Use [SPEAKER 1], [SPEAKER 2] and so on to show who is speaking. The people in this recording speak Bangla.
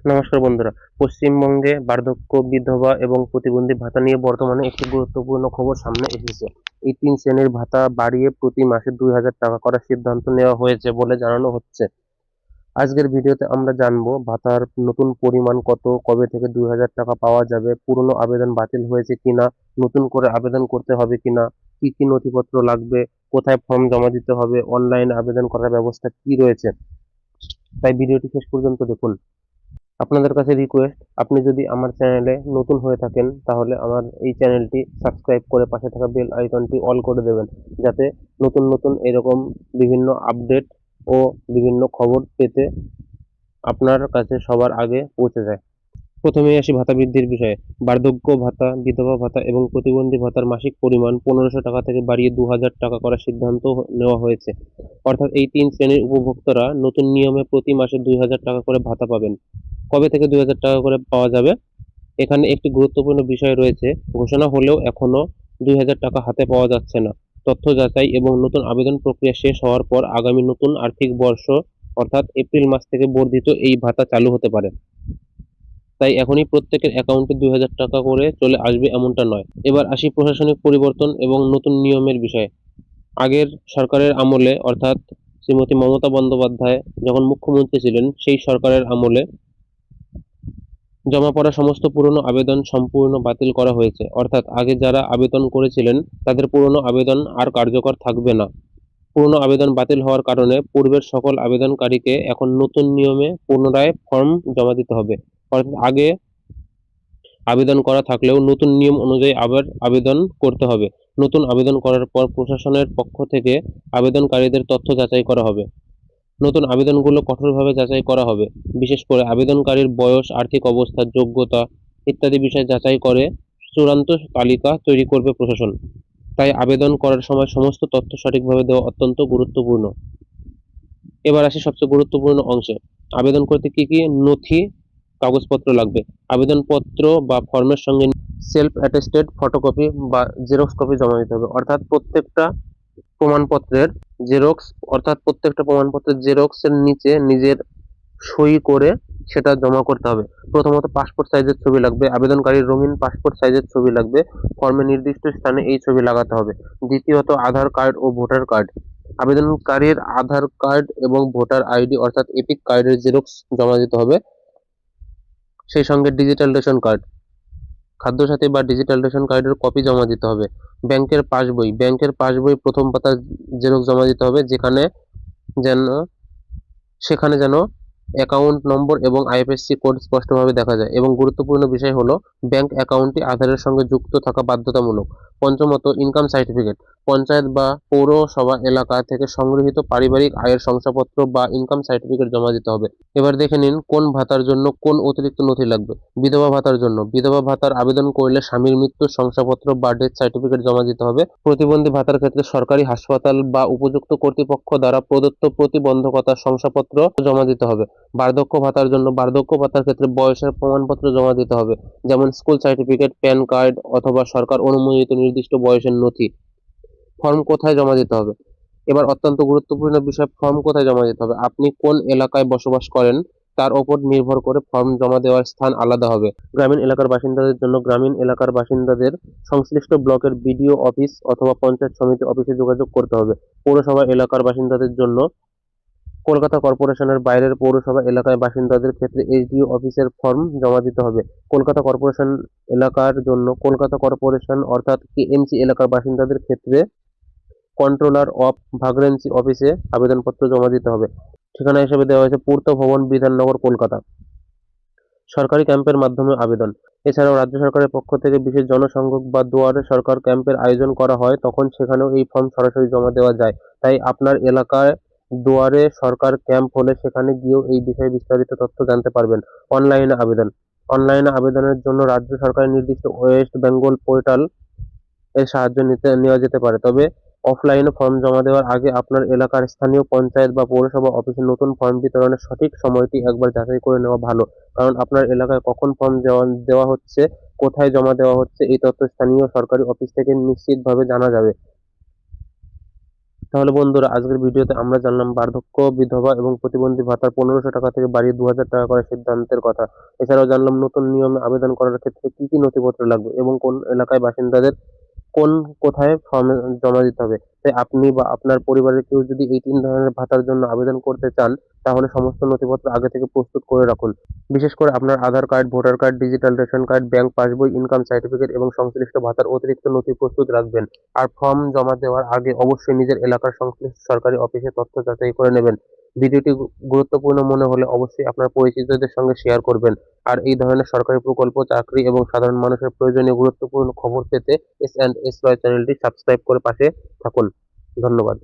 [SPEAKER 1] নমস্কার বন্ধুরা। পশ্চিমবঙ্গে বার্ধক্য, বিধবা এবং প্রতিবন্ধী ভাতা নিয়ে বর্তমানে একটি গুরুত্বপূর্ণ খবর সামনে এসেছে। এই ৩ শ্রেণীর ভাতা বাড়িয়ে প্রতি মাসে ২,০০০ টাকা করার সিদ্ধান্ত নেওয়া হয়েছে বলে জানানো হচ্ছে। আজকের ভিডিওতে আমরা জানবো ভাতার নতুন পরিমাণ কত, কবে থেকে ২,০০০ টাকা পাওয়া যাবে, পুরনো আবেদন বাতিল হয়েছে কিনা, নতুন করে আবেদন করতে হবে কিনা, কি কি নথিপত্র লাগবে, কোথায় ফর্ম জমা দিতে হবে, অনলাইনে আবেদন করার ব্যবস্থা কি রয়েছে। তাই ভিডিওটি শেষ পর্যন্ত দেখুন। আপনাদের কাছে রিকোয়েস্ট, আপনি যদি আমার চ্যানেলে নতুন হয়ে থাকেন তাহলে আমার এই চ্যানেলটি সাবস্ক্রাইব করে পাশে থাকা বেল আইকনটি অল করে দেবেন, যাতে নতুন নতুন এরকম বিভিন্ন আপডেট ও বিভিন্ন খবর পেতে আপনার কাছে সবার আগে পৌঁছে যায়। প্রথমেই আসি ভাতা বৃদ্ধির বিষয়ে। বার্ধক্য ভাতা, বিধবা ভাতা এবং প্রতিবন্ধী ভাতার মাসিক পরিমাণ ১৫০০ টাকা থেকে বাড়িয়ে ২,০০০ টাকা করার সিদ্ধান্ত নেওয়া হয়েছে। অর্থাৎ এই ৩ শ্রেণীর উপভোক্তারা নতুন নিয়মে প্রতি মাসে ২,০০০ টাকা করে ভাতা পাবেন। কবে থেকে ২,০০০ টাকা করে পাওয়া যাবে? এখানে একটি গুরুত্বপূর্ণ বিষয় রয়েছে। ঘোষণা হলেও এখনো ২,০০০ টাকা হাতে পাওয়া যাচ্ছে না। তথ্য যাচাই এবং নতুন আবেদন প্রক্রিয়া শেষ হওয়ার পর আগামী নতুন আর্থিক বর্ষ অর্থাৎ এপ্রিল মাস থেকে বর্ধিত এই ভাতা চালু হতে পারে। তাই এখনই প্রত্যেকের অ্যাকাউন্টে ২,০০০ টাকা করে চলে আসবে এমনটা নয়। এবার আসি প্রশাসনিক পরিবর্তন এবং নতুন নিয়মের বিষয়ে। আগের সরকারের আমলে অর্থাৎ শ্রীমতী মমতা বন্দ্যোপাধ্যায় যখন মুখ্যমন্ত্রী ছিলেন সেই সরকারের আমলে জমা পড়া সমস্ত পুরনো আবেদন সম্পূর্ণ বাতিল করা হয়েছে। অর্থাৎ আগে যারা আবেদন করেছিলেন তাদের পুরনো আবেদন আর কার্যকর থাকবে না। পুরনো আবেদন বাতিল হওয়ার কারণে পূর্বের সকল আবেদনকারীকে এখন নতুন নিয়মে পুনরায় ফর্ম জমা দিতে হবে। অর্থাৎ আগে আবেদন করা থাকলেও নতুন নিয়ম অনুযায়ী আবার আবেদন করতে হবে। নতুন আবেদন করার পর প্রশাসনের পক্ষ থেকে আবেদনকারীদের তথ্য যাচাই করা হবে। নতুন আবেদনগুলো কঠোরভাবে যাচাই করা হবে। বিশেষ করে আবেদনকারীর বয়স, আর্থিক অবস্থা, যোগ্যতা ইত্যাদি বিষয় যাচাই করে চূড়ান্ত তালিকা তৈরি করবে প্রশাসন। তাই আবেদন করার সময় সমস্ত তথ্য সঠিকভাবে দেওয়া অত্যন্ত গুরুত্বপূর্ণ। এবার আসি সবচেয়ে গুরুত্বপূর্ণ অংশে। আবেদন করতে কি কি নথি কাগজপত্র লাগবে? আবেদনপত্র বা ফর্মের সঙ্গে সেলফ অ্যাটেস্টেড ফটোকপি বা জেরক্স কপি জমা দিতে হবে। প্রমাণপত্রের জেরক্স প্রত্যেকটা প্রমাণপত্রের জেরক্সের নিচে নিজের সই করে সেটা জমা করতে হবে। প্রথমত পাসপোর্ট সাইজের ছবি লাগবে। আবেদনকারীর রঙিন পাসপোর্ট সাইজের ছবি লাগবে। ফর্মে নির্দিষ্ট স্থানে এই ছবি লাগাতে হবে। দ্বিতীয়ত আধার কার্ড ও ভোটার কার্ড। আবেদনকারীর আধার কার্ড এবং ভোটার আইডি অর্থাৎ এপিক কার্ডের জেরক্স জমা দিতে হবে। সেই সঙ্গে ডিজিটাল রেশন কার্ড, খাদ্যসাথী বা ডিজিটাল রেশন কার্ডের কপি জমা দিতে হবে। ব্যাংকের পাসবই প্রথম পাতার জেরক্স জমা দিতে হবে, যেন সেখানে অ্যাকাউন্ট নম্বর এবং আইএফএসসি কোড স্পষ্টভাবে দেখা যায়। এবং গুরুত্বপূর্ণ বিষয় হলো ব্যাংক অ্যাকাউন্টটি আধারের সঙ্গে যুক্ত থাকা বাধ্যতামূলক। পঞ্চমত ইনকাম সার্টিফিকেট। পঞ্চায়েত বা পৌরসভা এলাকা থেকে সংগৃহীত পারিবারিক আয়ের শংসাপত্র বা ইনকাম সার্টিফিকেট জমা দিতে হবে। এবার দেখে নিন কোন ভাতার জন্য কোন অতিরিক্ত নথি লাগবে। বিধবা ভাতার জন্য বিধবা ভাতার আবেদন করলে স্বামীর মৃত্যুর শংসাপত্র বা ডেথ সার্টিফিকেট জমা দিতে হবে। প্রতিবন্ধী ভাতার ক্ষেত্রে সরকারি হাসপাতাল বা উপযুক্ত কর্তৃপক্ষ দ্বারা প্রদত্ত প্রতিবন্ধকতার শংসাপত্র জমা দিতে হবে। বার্ধক্য ভাতার জন্য বার্ধক্য ভাতার ক্ষেত্রে বয়সের প্রমাণপত্র জমা দিতে হবে, যেমন স্কুল সার্টিফিকেট, প্যান কার্ড অথবা সরকার অনুমোদিত নির্দিষ্ট বয়সের নথি। ফর্ম কোথায় জমা দিতে হবে? এবার অত্যন্ত গুরুত্বপূর্ণ বিষয়, ফর্ম কোথায় জমা দিতে হবে। আপনি কোন এলাকায় বসবাস করেন তার ওপর নির্ভর করে ফর্ম জমা দেওয়ার স্থান আলাদা হবে। গ্রামীণ এলাকার বাসিন্দাদের জন্য গ্রামীণ এলাকার বাসিন্দাদের সংশ্লিষ্ট ব্লকের বিডিও অফিস অথবা পঞ্চায়েত সমিতি অফিসে যোগাযোগ করতে হবে। পৌরসভা এলাকার বাসিন্দাদের জন্য কলকাতা কর্পোরেশনের বাইরের পৌরসভা এলাকায় বাসিন্দাদের ক্ষেত্রে এসডিও অফিসের ফর্ম জমা দিতে হবে। কলকাতা কর্পোরেশন এলাকার জন্য কলকাতা কর্পোরেশন অর্থাৎ কেএমসি এলাকার বাসিন্দাদের ক্ষেত্রে কন্ট্রোলার অফ ভাগ্রেন্সি অফিসে আবেদনপত্র জমা দিতে হবে। ঠিকানা হিসেবে দেওয়া হয়েছে পূর্ত ভবন, বিধাননগর, কলকাতা। সরকারি ক্যাম্পের মাধ্যমে আবেদন। এছাড়াও রাজ্য সরকারের পক্ষ থেকে বিশেষ জনসংযোগ বা দুয়ারে সরকার ক্যাম্পের আয়োজন করা হয়, তখন সেখানেও এই ফর্ম সরাসরি জমা দেওয়া যায়। তাই আপনার এলাকায় দুয়ারে সরকার ক্যাম্প হলে সেখানে গিয়েও এই বিষয়ে বিস্তারিত তথ্য জানতে পারবেন। অনলাইনে আবেদন। অনলাইনে আবেদনের জন্য রাজ্য সরকারের নির্দিষ্ট ওয়েস্ট বেঙ্গল পোর্টাল এর সাহায্য নেওয়া যেতে পারে। তবে অফলাইনে ফর্ম জমা দেওয়ার আগে আপনার এলাকার স্থানীয় পঞ্চায়েত বা পৌরসভা অফিসে নতুন ফর্ম বিতরণের সঠিক সময়টি একবার যাচাই করে নেওয়া ভালো। কারণ আপনার এলাকায় কখন ফর্ম দেওয়া হচ্ছে, কোথায় জমা দেওয়া হচ্ছে, এই তথ্য স্থানীয় সরকারি অফিস থেকে নিশ্চিতভাবে জানা যাবে। তাহলে বন্ধুরা, আজকের ভিডিওতে আমরা জানলাম বার্ধক্য, বিধবা এবং প্রতিবন্ধী ভাতার 1500 টাকা থেকে বাড়িয়ে 2000 টাকা করার সিদ্ধান্তের কথা। এছাড়াও জানলাম নতুন নিয়মে আবেদন করার ক্ষেত্রে কি কি নথিপত্র লাগবে এবং কোন এলাকায় বাসিন্দাদের কোন কোথায় ফর্ম জমা দিতে হবে। তাই আপনি বা আপনার পরিবারের কেউ যদি এই 3 ধরনের ভাতার জন্য আবেদন করতে চান, তাহলে সমস্ত নথিপত্র আগে থেকে প্রস্তুত করে রাখুন। বিশেষ করে আপনার Aadhaar card, voter card, digital ration card, bank পাসবই, ইনকাম সার্টিফিকেট এবং সংশ্লিষ্ট ভাতার অতিরিক্ত নথি প্রস্তুত রাখবেন। আর ফর্ম জমা দেওয়ার আগে অবশ্যই নিজের এলাকার সংশ্লিষ্ট সরকারি অফিসে তথ্য যাচাই করে নেবেন। ভিডিওটি গুরুত্বপূর্ণ মনে হলে অবশ্যই আপনার পরিচিতদের সঙ্গে শেয়ার করবেন। আর এই ধরনের সরকারি প্রকল্প, চাকরি এবং সাধারণ মানুষের প্রয়োজনীয় গুরুত্বপূর্ণ খবর পেতে এস অ্যান্ড এস রয় চ্যানেলটি সাবস্ক্রাইব করে পাশে থাকুন। ধন্যবাদ।